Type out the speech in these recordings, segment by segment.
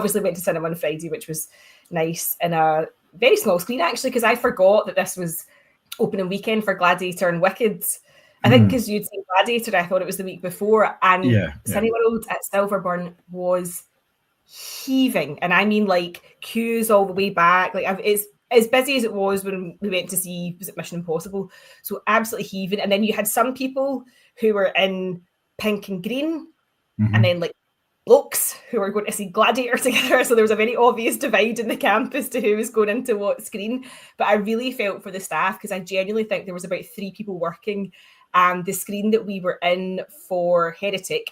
obviously went to cinema on Friday, which was nice, and a very small screen actually, because I forgot that this was opening weekend for Gladiator and Wicked. I think because you'd seen Gladiator, I thought it was the week before, and Cineworld at Silverburn was heaving, and I mean like queues all the way back. Like it's as busy as it was when we went to see, was it Mission Impossible? So absolutely heaving. And then you had some people who were in pink and green, and then like blokes who were going to see Gladiator together. So there was a very obvious divide in the camp as to who was going into what screen. But I really felt for the staff, because I genuinely think there was about 3 people working, and the screen that we were in for Heretic,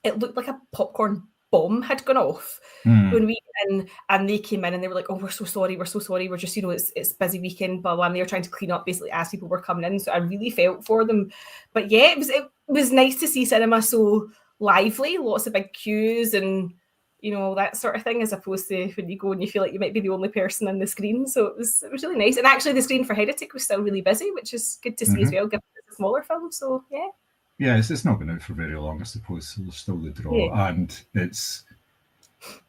it looked like a popcorn bomb had gone off when we went in, and they came in and they were like, oh, we're so sorry, we're just, it's busy weekend, blah, blah, and they were trying to clean up basically as people were coming in. So I really felt for them. But yeah, it was nice to see cinema so lively, lots of big queues and that sort of thing, as opposed to when you go and you feel like you might be the only person in the screen. So it was really nice. And actually the screen for Heretic was still really busy, which is good to see as well, given it's a smaller film. So yeah. Yeah, it's not been out for very long, I suppose. So there's still the draw, and it's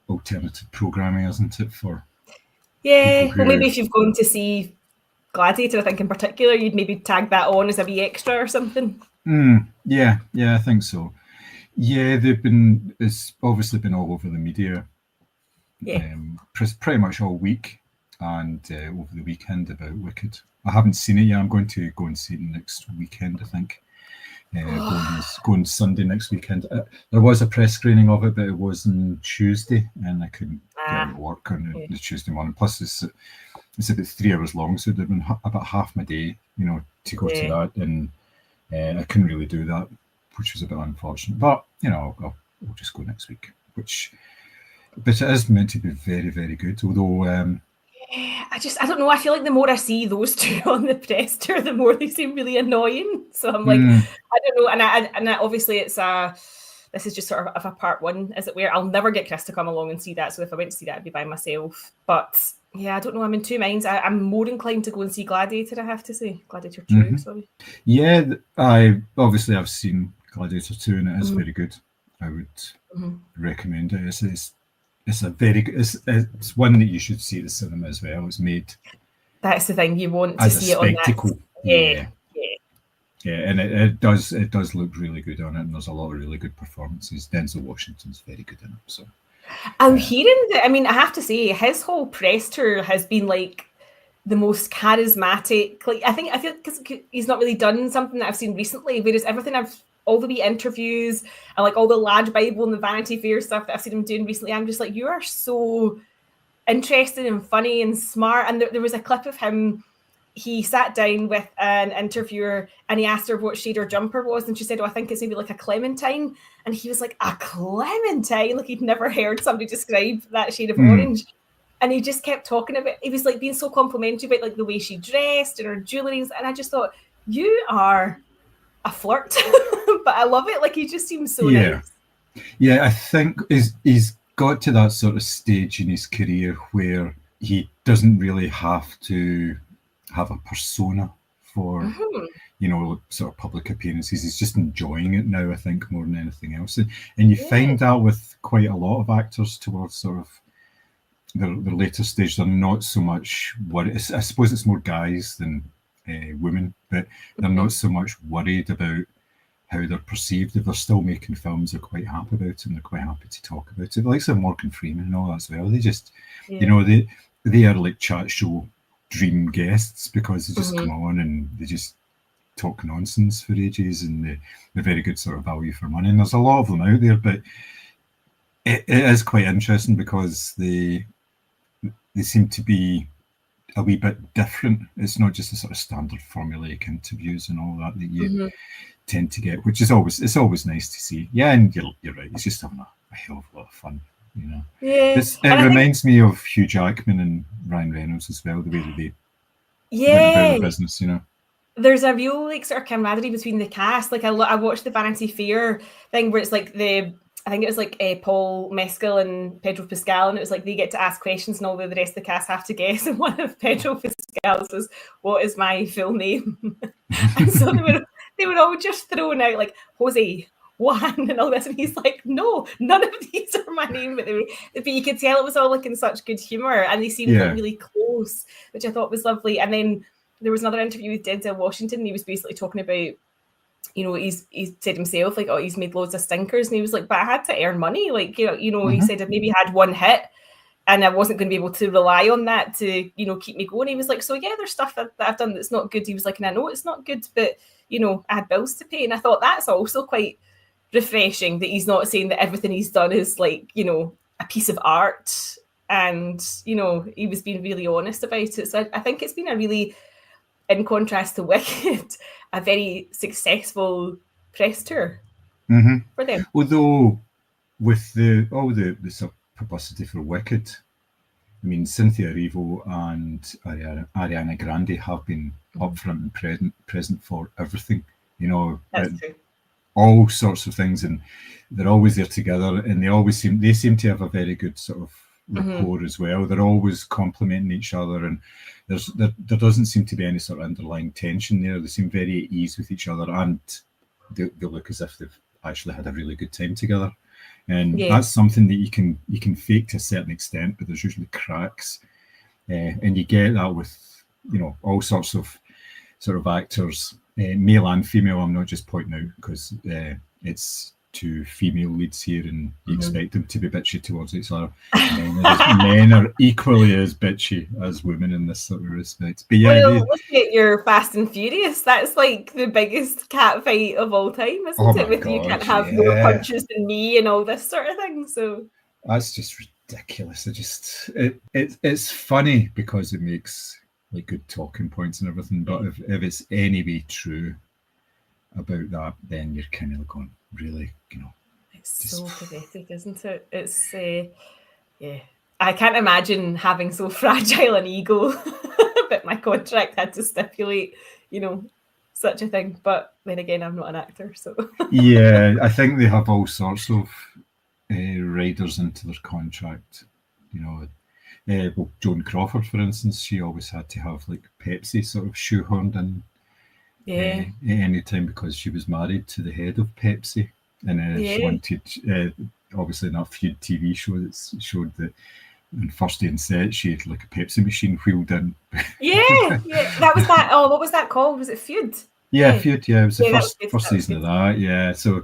alternative programming, isn't it? For well, maybe if you've gone to see Gladiator, I think in particular, you'd maybe tag that on as a wee extra or something. Yeah, I think so. Yeah, it's obviously been all over the media, pretty much all week, and over the weekend about Wicked. I haven't seen it yet. I'm going to go and see it next weekend, I think. Going Sunday next weekend. There was a press screening of it, but it was on Tuesday, and I couldn't get out of work on the Tuesday morning. Plus, it's about 3 hours long, so it would have been about half my day, to go to that, and I couldn't really do that, which was a bit unfortunate. But I'll just go next week. But it is meant to be very, very good. Although. I don't know. I feel like the more I see those two on the press tour, the more they seem really annoying. So I'm like, I don't know. And obviously this is just sort of a part one, as it were. I'll never get Chris to come along and see that. So if I went to see that, I'd be by myself. But yeah, I don't know. I'm in two minds. I'm more inclined to go and see Gladiator, I have to say. Gladiator 2, sorry. Yeah, I've seen Gladiator 2, and it is very good. I would recommend it. It's a very good. It's one that you should see at the cinema as well. It's made. That's the thing, you want to see it on that. Yeah, and it does look really good on it, and there's a lot of really good performances. Denzel Washington's very good in it. So I'm hearing that. I mean, I have to say, his whole press tour has been like the most charismatic. Like I feel because he's not really done something that I've seen recently. Whereas everything all the wee interviews and like all the Lad Bible and the Vanity Fair stuff that I've seen him doing recently, I'm just like, you are so interesting and funny and smart. And there was a clip of him. He sat down with an interviewer and he asked her what shade her jumper was, and she said, "Oh, I think it's maybe like a clementine." And he was like, "A clementine?" Like he'd never heard somebody describe that shade of orange. And he just kept talking about. He was like being so complimentary about like the way she dressed and her jewelry, and I just thought, you are a flirt. But I love it. Like he just seems so nice. Yeah, I think he's got to that sort of stage in his career where he doesn't really have to have a persona for sort of public appearances. He's just enjoying it now, I think, more than anything else. And you find that with quite a lot of actors towards sort of their later stage. They're not so much worried. I suppose it's more guys than women, but they're not so much worried about how they're perceived. If they're still making films, they're quite happy about it, and they're quite happy to talk about it. Like some Morgan Freeman and all that as well. They just, they are like chat show dream guests, because they just come on and they just talk nonsense for ages, and they're very good sort of value for money. And there's a lot of them out there, but it is quite interesting because they seem to be a wee bit different. It's not just the sort of standard formulaic interviews and all that you tend to get, which is always nice to see. Yeah, and you're right. He's just having a hell of a lot of fun, Yeah, it reminds me of Hugh Jackman and Ryan Reynolds as well. The way that they went about the business, There's a real like sort of camaraderie between the cast. Like I watched the Vanity Fair thing where it's like I think it was like Paul Mescal and Pedro Pascal, and it was like they get to ask questions and all the rest of the cast have to guess. And one of Pedro Pascal says, "What is my full name?" And so they were all just thrown out like Jose, Juan and all this, and he's like, no, none of these are my name, but you could tell it was all like in such good humor, and they seemed like really close, which I thought was lovely. And then there was another interview with Denzel Washington, and he was basically talking about, you know, he said himself, like, oh, he's made loads of stinkers, and he was like, but I had to earn money, like, he said I maybe had one hit and I wasn't going to be able to rely on that to, you know, keep me going. He was like, so yeah, there's stuff that I've done that's not good. He was like, and I know it's not good, but, you know, I had bills to pay. And I thought that's also quite refreshing, that he's not saying that everything he's done is like, you know, a piece of art. And, you know, he was being really honest about it. So I think it's been a really, in contrast to Wicked, a very successful press tour for them. Although with all the publicity for Wicked, I mean, Cynthia Erivo and Ariana Grande have been upfront and present for everything, you know. That's true. All sorts of things, and they're always there together, and they seem to have a very good sort of rapport as well. They're always complimenting each other, and there doesn't seem to be any sort of underlying tension there. They seem very at ease with each other, and they look as if they've actually had a really good time together. And that's something that you can fake to a certain extent, but there's usually cracks, and you get that with, you know, all sorts of sort of actors, male and female. I'm not just pointing out because it's two female leads here, and you expect them to be bitchy towards each other. Men are equally as bitchy as women in this sort of respect. But yeah, look at your Fast and Furious. That's like the biggest cat fight of all time, isn't it? With gosh, you can't have more punches than me and all this sort of thing. So that's just ridiculous. It's funny because it makes like good talking points and everything. But if it's any way true about that, then you're kind of going, really, you know. It's so pathetic, isn't it? It's I can't imagine having so fragile an ego, but my contract had to stipulate, you know, such a thing. But then again, I'm not an actor, so yeah, I think they have all sorts of riders into their contract. You know, well, Joan Crawford, for instance, she always had to have like Pepsi sort of shoehorned in. At any time, because she was married to the head of Pepsi, and she wanted, obviously in that Feud TV show that showed that on first day on set she had like a Pepsi machine wheeled in. That was that. Oh, what was that called? Was it Feud? Feud. Yeah, it was the first season of that. Yeah, so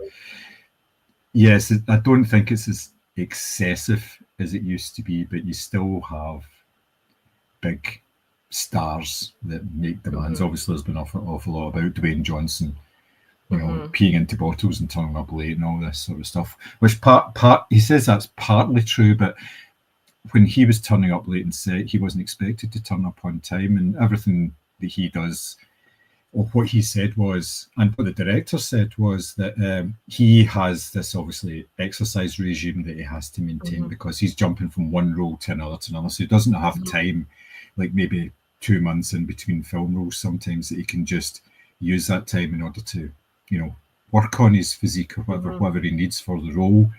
yes, I don't think it's as excessive as it used to be, but you still have big stars that make demands. Obviously, there's been an awful lot about Dwayne Johnson, you know, peeing into bottles and turning up late and all this sort of stuff. Which part he says that's partly true, but when he was turning up late and set, he wasn't expected to turn up on time, and everything that he does, or what he said was, and what the director said was that he has this obviously exercise regime that he has to maintain because he's jumping from one role to another, so he doesn't have time, like maybe 2 months in between film roles sometimes, that he can just use that time in order to, you know, work on his physique or whatever he needs for the role.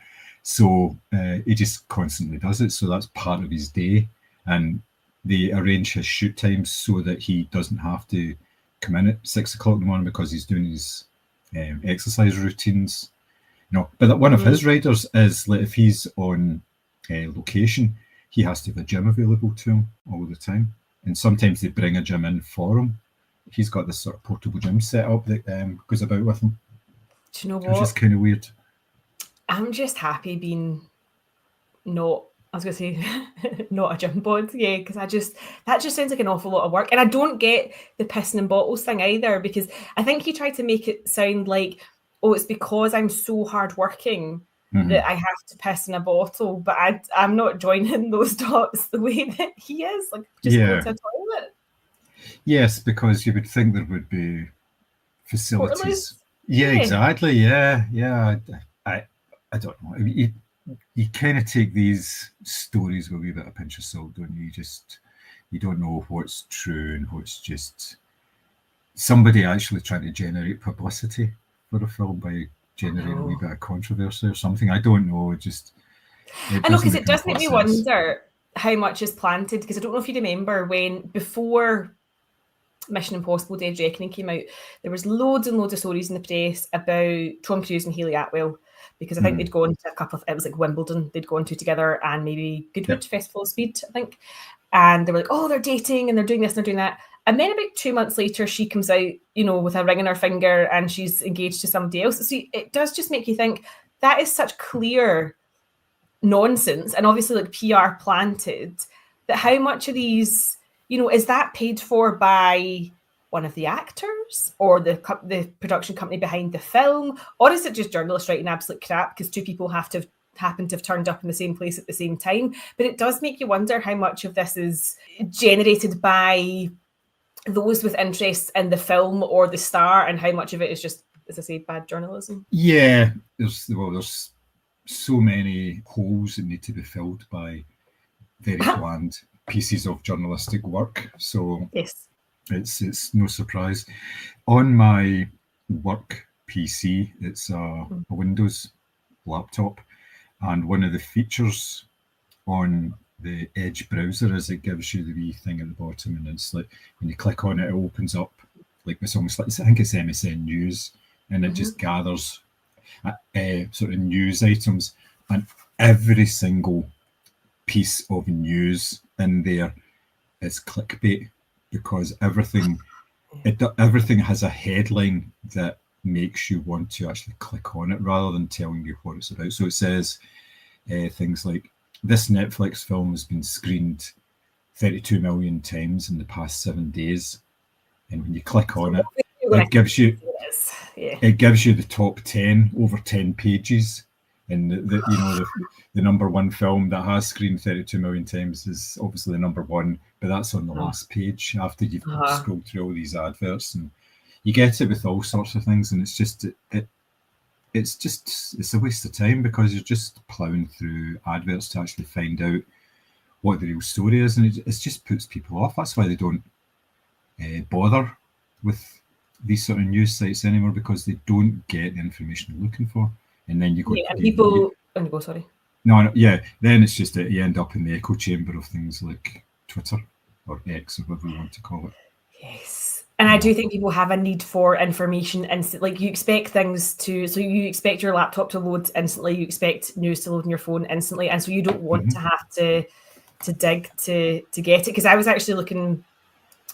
So he just constantly does it. So that's part of his day, and they arrange his shoot times so that he doesn't have to come in at 6 o'clock in the morning because he's doing his exercise routines. You know, but one of his riders is like if he's on location, he has to have a gym available to him all the time. And sometimes they bring a gym in for him. He's got this sort of portable gym set up that goes about with him. Do you know what? Which is kind of weird. I'm just happy being not, I was going to say, not a gym bod. Yeah, because that just sounds like an awful lot of work. And I don't get the pissing in bottles thing either, because I think he tried to make it sound like, oh, it's because I'm so hardworking that I have to piss in a bottle, but I'm not joining those dots the way that he is. Like, just go to a toilet. Yes, because you would think there would be facilities. Yeah, exactly. Yeah. I don't know. I mean, you kind of take these stories with a wee bit of pinch of salt, don't you? You don't know what's true and what's just somebody actually trying to generate publicity for a film by generating a wee bit of controversy or something. I don't know. I know, because it does make me wonder how much is planted, because I don't know if you remember when before Mission Impossible Dead Reckoning came out, there was loads and loads of stories in the press about Tom Cruise and Hayley Atwell, because I think they'd gone to a couple of, it was like Wimbledon they'd gone to together, and maybe Goodwood, Festival of Speed, I think. And they were like, oh, they're dating and they're doing this and they're doing that. And then about 2 months later, she comes out, you know, with a ring on her finger and she's engaged to somebody else. So it does just make you think that is such clear nonsense, and obviously like PR planted, that how much of these, you know, is that paid for by one of the actors or the production company behind the film, or is it just journalists writing absolute crap because two people happen to have turned up in the same place at the same time? But it does make you wonder how much of this is generated by those with interest in the film or the star, and how much of it is just, as I say, bad journalism. Yeah, there's so many holes that need to be filled by very bland pieces of journalistic work. So yes, it's no surprise. On my work PC, it's a Windows laptop, and one of the features on the Edge browser is it gives you the wee thing at the bottom, and it's like when you click on it, it opens up like it's almost like, I think it's MSN News, and it just gathers sort of news items, and every single piece of news in there is clickbait, because everything has a headline that makes you want to actually click on it rather than telling you what it's about. So it says things like, this Netflix film has been screened 32 million times in the past 7 days, and when you click on it, it gives you the top 10 over 10 pages, and the number one film that has screened 32 million times is obviously the number one, but that's on the last page after you've scrolled through all these adverts. And you get it with all sorts of things, and it's a waste of time, because you're just plowing through adverts to actually find out what the real story is, and it just puts people off. That's why they don't bother with these sort of news sites anymore, because they don't get the information they're looking for. And then you go, then it's just that you end up in the echo chamber of things like Twitter or X, or whatever you want to call it. Yes. And I do think people have a need for information instantly. Like, you expect things to, so you expect your laptop to load instantly, you expect news to load on your phone instantly, and so you don't want to have to dig to get it. Because I was actually looking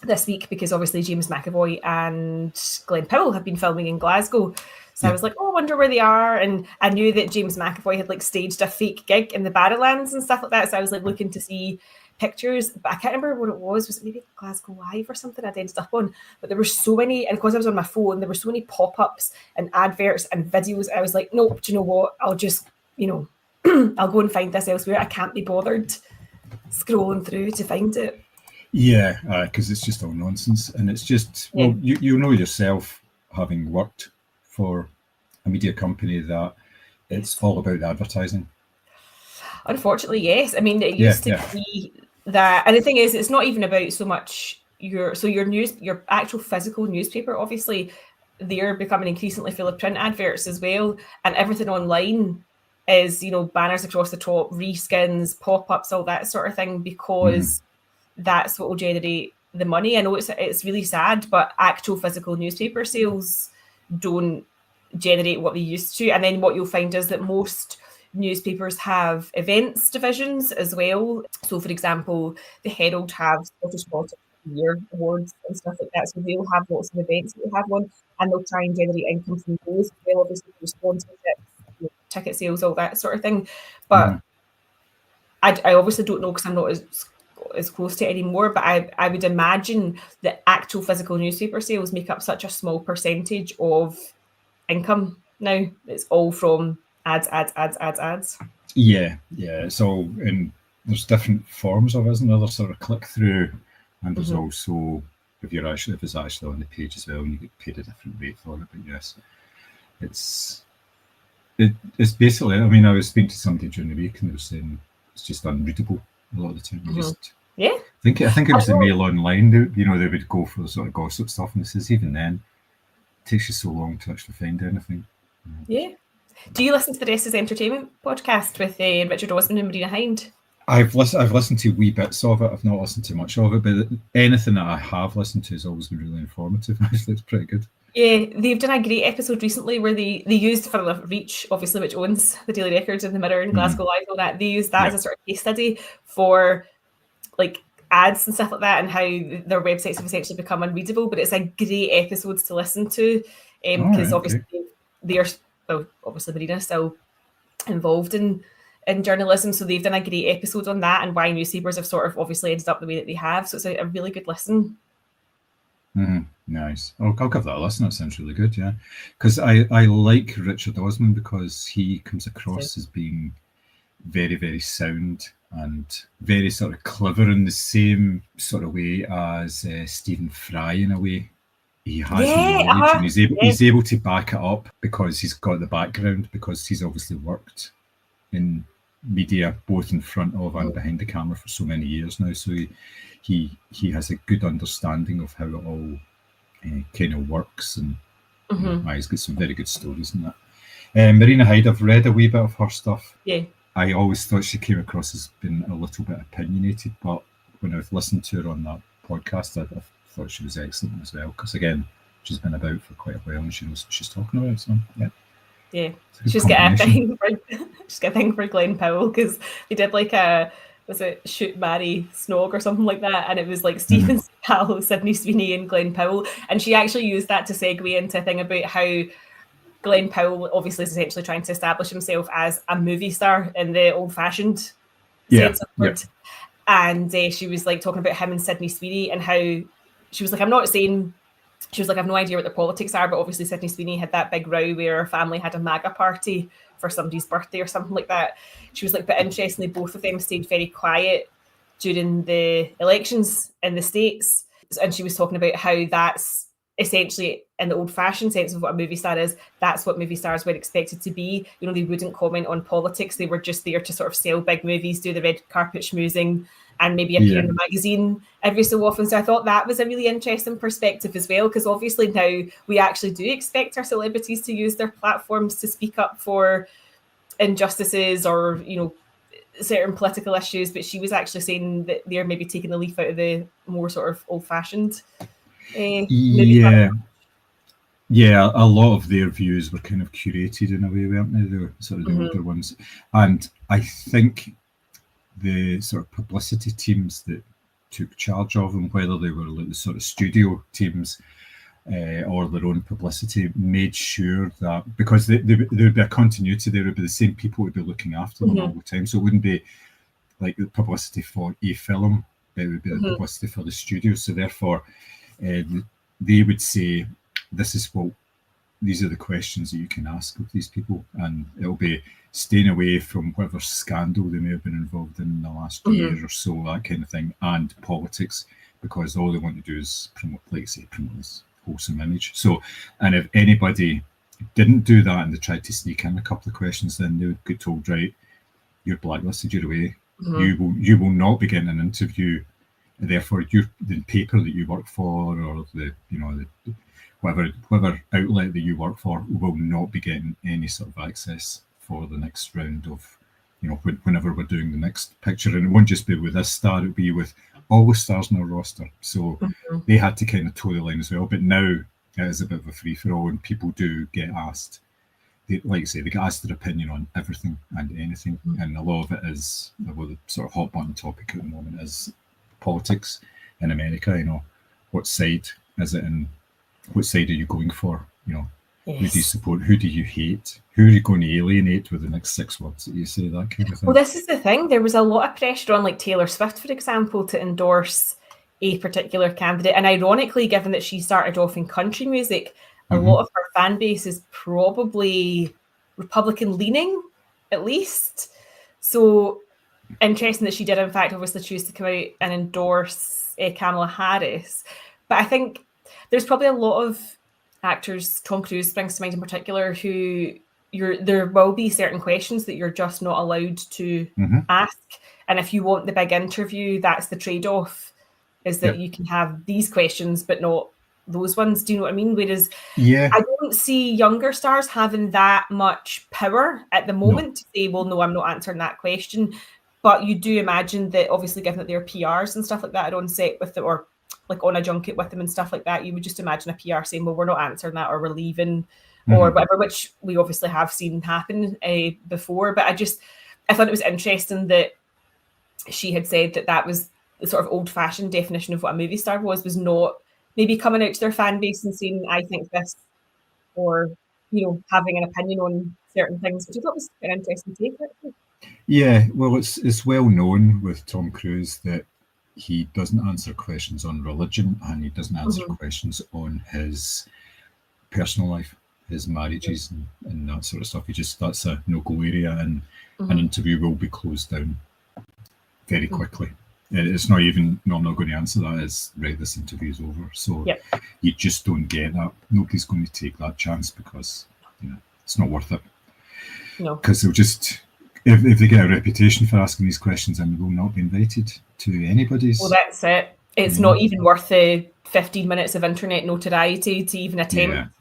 this week, because obviously James McAvoy and Glenn Powell have been filming in Glasgow. So I was like, oh, I wonder where they are. And I knew that James McAvoy had like staged a fake gig in the Barrowlands and stuff like that. So I was like looking to see pictures, but I can't remember what it was. Was it maybe Glasgow Live or something I'd ended up on? But there were so many, and because I was on my phone, there were so many pop-ups and adverts and videos. I was like, nope, do you know what? I'll just, I'll go and find this elsewhere. I can't be bothered scrolling through to find it. Yeah, because it's just all nonsense. And it's just, well, you know yourself, having worked for a media company, that it's all about advertising. Unfortunately, yes. I mean, it used to be that, and the thing is, it's not even about so much your actual physical newspaper. Obviously, they're becoming increasingly full of print adverts as well, and everything online is, banners across the top, reskins, pop-ups, all that sort of thing, because that's what will generate the money. I know it's really sad, but actual physical newspaper sales don't generate what they used to. And then what you'll find is that most newspapers have events divisions as well. So, for example, the Herald have Scottish Politics Year Awards and stuff like that. So they'll have lots of events that they have on, and they'll try and generate income from those. They'll obviously do sponsorships, ticket sales, all that sort of thing. But I obviously don't know, because I'm not as close to it anymore, but I would imagine that actual physical newspaper sales make up such a small percentage of income now. It's all from ads. Yeah. It's all, and there's different forms of it, isn't there? There's sort of click through, and there's also if it's actually on the page as well, and you get paid a different rate for it. But yes, it's basically, I mean, I was speaking to somebody during the week, and they were saying it's just unreadable a lot of the time. I think it was the Mail Online. They would go for the sort of gossip stuff, and it says even then it takes you so long to actually find anything. Yeah. Do you listen to the Rest is Entertainment podcast with Richard Osman and Marina Hind? I've listened to wee bits of it. I've not listened to much of it, but anything that I have listened to has always been really informative. Actually, it's pretty good. Yeah, they've done a great episode recently where they used, for Reach, obviously, which owns the Daily Record and the Mirror and Glasgow Live and all that. They used that as a sort of case study for like ads and stuff like that, and how their websites have essentially become unreadable. But it's a great episode to listen to, because obviously they're obviously Marina's still involved in journalism, so they've done a great episode on that and why newspapers have sort of obviously ended up the way that they have. So it's a really good listen. Nice. I'll give that a listen. That sounds really good. Yeah, because I like Richard Osman because he comes across as being very, very sound and very sort of clever in the same sort of way as Stephen Fry in a way. He has knowledge and he's able to back it up because he's got the background, because he's obviously worked in media both in front of and behind the camera for so many years now. So he has a good understanding of how it all kind of works, and he's got some very good stories in that. Marina Hyde, I've read a wee bit of her stuff. Yeah. I always thought she came across as being a little bit opinionated, but when I've listened to her on that podcast, I thought she was excellent as well, because again, she's been about for quite a while and she knows what she's talking about. So yeah, she's got a thing for Glenn Powell, because they did like was it Shoot, Marry, Snog or something like that, and it was like Stephen Seagal, Sydney Sweeney and Glenn Powell, and she actually used that to segue into a thing about how Glenn Powell obviously is essentially trying to establish himself as a movie star in the old-fashioned sense of the word. And she was like talking about him and Sydney Sweeney, and how she was like, I'm not saying, she was like, I have no idea what their politics are, but obviously Sydney Sweeney had that big row where her family had a MAGA party for somebody's birthday or something like that. She was like, but interestingly, both of them stayed very quiet during the elections in the States. And she was talking about how that's essentially, in the old-fashioned sense of what a movie star is, that's what movie stars were expected to be. You know, they wouldn't comment on politics. They were just there to sort of sell big movies, do the red carpet schmoozing, and maybe appear in a magazine every so often. So I thought that was a really interesting perspective as well, because obviously now we actually do expect our celebrities to use their platforms to speak up for injustices or, you know, certain political issues. But she was actually saying that they're maybe taking a leaf out of the more sort of old-fashioned yeah, a lot of their views were kind of curated in a way, weren't they? They were sort of the older ones. And I think the sort of publicity teams that took charge of them, whether they were like the sort of studio teams or their own publicity, made sure that, because there would be a continuity, there would be the same people who would be looking after them all the time. So it wouldn't be like the publicity for a film, it would be the publicity for the studio. So therefore, they would say, these are the questions that you can ask of these people, and it'll be staying away from whatever scandal they may have been involved in the last year or so, that kind of thing, and politics, because all they want to do is promote this wholesome image. So, and if anybody didn't do that and they tried to sneak in a couple of questions, then they would get told, right, you're blacklisted, you're away. You will not be getting an interview. Therefore, the paper that you work for, or whatever outlet that you work for, will not be getting any sort of access for the next round of, whenever we're doing the next picture. And it won't just be with this star; it'll be with all the stars in our roster. So they had to kind of toe the line as well. But now it is a bit of a free for all, and people do get asked. Like I say, they get asked their opinion on everything and anything, and a lot of it is, well, the sort of hot button topic at the moment is politics in America. What side is it, and what side are you going for? Who do you support? Who do you hate? Who are you going to alienate with the next 6 words that you say? That kind of thing. Well, this is the thing. There was a lot of pressure on, like, Taylor Swift, for example, to endorse a particular candidate. And ironically, given that she started off in country music, a lot of her fan base is probably Republican leaning, at least. So interesting that she did, in fact, obviously choose to come out and endorse Kamala Harris. But I think there's probably a lot of actors, Tom Cruise springs to mind in particular, who there will be certain questions that you're just not allowed to ask. And if you want the big interview, that's the trade-off, is that you can have these questions but not those ones. Do you know what I mean? Whereas I don't see younger stars having that much power at the moment to say, well, no, I'm not answering that question. But you do imagine that, obviously, given that they're PRs and stuff like that, are on set with them, or like on a junket with them and stuff like that, you would just imagine a PR saying, well, we're not answering that, or we're leaving, or whatever, which we obviously have seen happen before. But I thought it was interesting that she had said that was the sort of old-fashioned definition of what a movie star was not maybe coming out to their fan base and saying, I think this, or, having an opinion on certain things, which I thought was an interesting take, actually. Yeah, well, it's well known with Tom Cruise that he doesn't answer questions on religion, and he doesn't answer questions on his personal life, his marriages, and that sort of stuff. That's a no-go area, and an interview will be closed down very quickly. It's not even, no, I'm not going to answer that. It's right, this interview's over. So you just don't get that. Nobody's going to take that chance because it's not worth it. No, because they'll just, if they get a reputation for asking these questions, then they will not be invited to anybody's. Well, that's it. It's not even worth the 15 minutes of internet notoriety to even attempt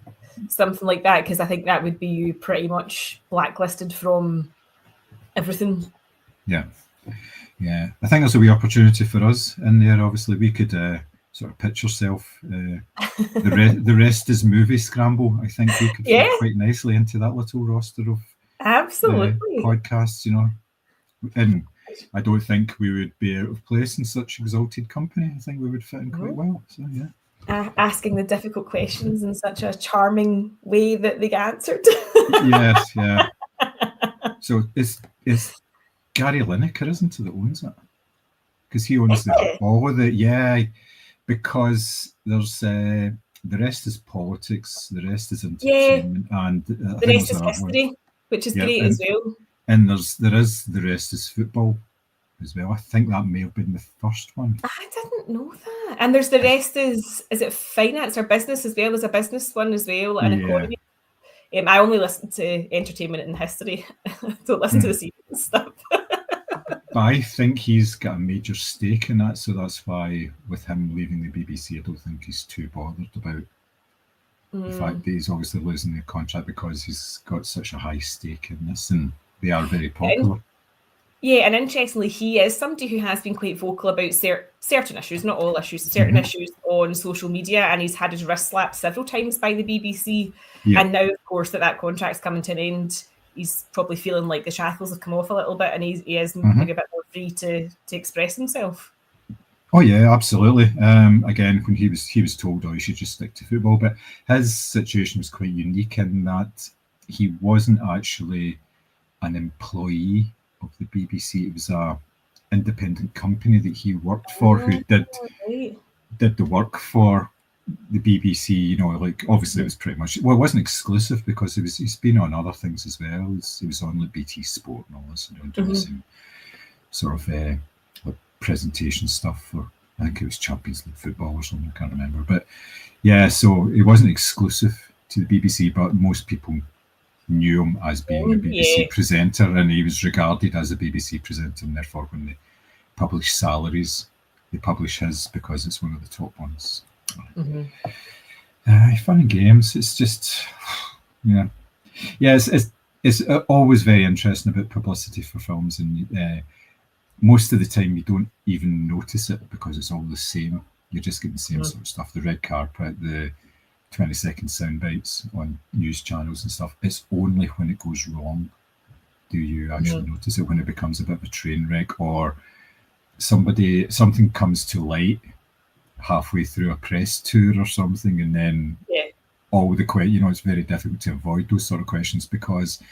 something like that, because I think that would be you pretty much blacklisted from everything. Yeah. I think there's a wee opportunity for us in there. Obviously, we could sort of pitch ourselves. The rest is Moviescramble. I think we could fit quite nicely into that little roster of podcasts, and I don't think we would be out of place in such exalted company. I think we would fit in quite well. So asking the difficult questions in such a charming way that they get answered. Yes. So it's Gary Lineker, isn't it, that owns it? Because he owns all of it. Because there's the rest is politics, the rest is entertainment, and the rest is history, which is great as well. And the rest is football as well. I think that may have been the first one. I didn't know that. And there's the rest is it finance or business as well? There's a business one as well, and economy. I only listen to entertainment and history. I don't listen to the serious stuff. But I think he's got a major stake in that, so that's why with him leaving the BBC, I don't think he's too bothered about the fact that he's obviously losing the contract, because he's got such a high stake in this, and they are very popular. And interestingly, he is somebody who has been quite vocal about certain issues, not all issues, certain issues on social media, and he's had his wrist slapped several times by the BBC. And now, of course, that contract's coming to an end, he's probably feeling like the shackles have come off a little bit, and he is maybe a bit more free to express himself. Oh yeah, absolutely. Again, when he was told, you should just stick to football, but his situation was quite unique in that he wasn't actually an employee of the BBC. It was a independent company that he worked for, who did the work for the BBC. Obviously it was pretty much, well, it wasn't exclusive, because he's been on other things as well. He was on the BT Sport and all this, doing the same sort of presentation stuff for, I think it was Champions League football or something, I can't remember. But so it wasn't exclusive to the BBC, but most people knew him as being a BBC presenter, and he was regarded as a BBC presenter, and therefore when they publish salaries, they publish his because it's one of the top ones. Fun and games. It's just it's always very interesting about publicity for films, and most of the time you don't even notice it because it's all the same. You're just getting the same sort of stuff, the red carpet, the 20-second sound bites on news channels and stuff. It's only when it goes wrong do you actually notice it, when it becomes a bit of a train wreck, or something comes to light halfway through a press tour or something, and then all the it's very difficult to avoid those sort of questions, because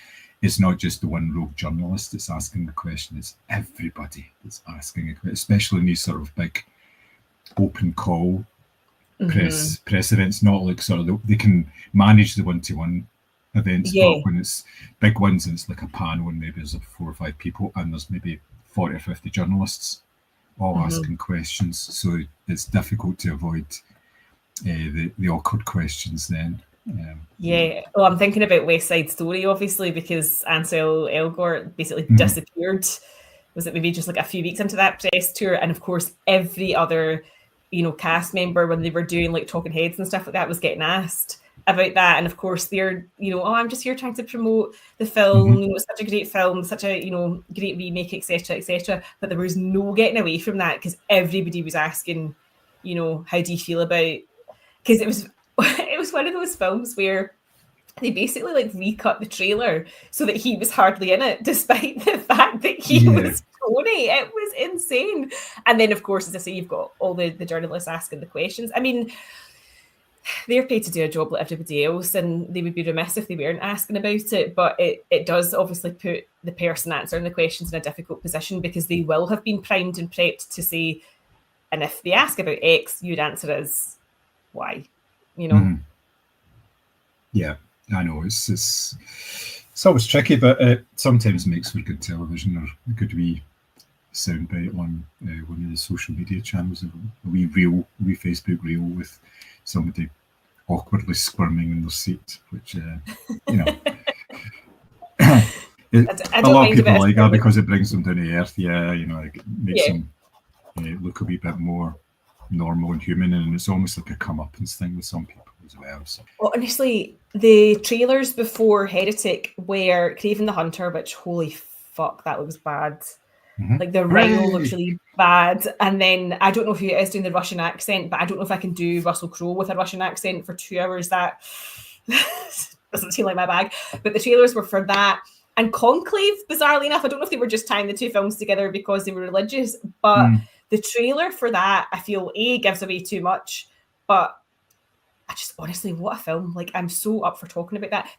it's not just the one rogue journalist that's asking the question, it's everybody that's asking a question, especially in these sort of big open call press events. Not like sort of they can manage the one-to-one events, but when it's big ones and it's like a panel and maybe there's 4 or 5 people and there's maybe 40 or 50 journalists all asking questions, so it's difficult to avoid the awkward questions then. Well, I'm thinking about West Side Story, obviously, because Ansel Elgort basically disappeared. Was it maybe just like a few weeks into that press tour? And of course, every other cast member, when they were doing like talking heads and stuff like that, was getting asked, about that. And of course, they're, oh, I'm just here trying to promote the film. It's such a great film, such a, great remake, etc., etc. But there was no getting away from that because everybody was asking, how do you feel about? Because it was one of those films where they basically like recut the trailer so that he was hardly in it, despite the fact that he was Tony. It was insane. And then, of course, as I say, you've got all the journalists asking the questions. I mean, they're paid to do a job like everybody else, and they would be remiss if they weren't asking about it. But it does obviously put the person answering the questions in a difficult position because they will have been primed and prepped to say, and if they ask about X, your answer is Y. Yeah, I know it's always tricky, but it sometimes makes for good television or a good wee soundbite on one of the social media channels, a wee Facebook reel with somebody awkwardly squirming in their seat, which a lot of people like that because it brings them down to earth. It makes them look a wee bit more normal and human, and it's almost like a comeuppance thing with some people as well. So. Well, honestly, the trailers before Heretic were Craven the Hunter, which holy fuck, that was bad. Like the rhino looks really bad. And then I don't know who it is doing the Russian accent, but I don't know if I can do Russell Crowe with a Russian accent for 2 hours. That doesn't seem like my bag. But the trailers were for that. And Conclave, bizarrely enough, I don't know if they were just tying the two films together because they were religious, but the trailer for that, I feel, gives away too much. But I just, honestly, what a film. Like, I'm so up for talking about that.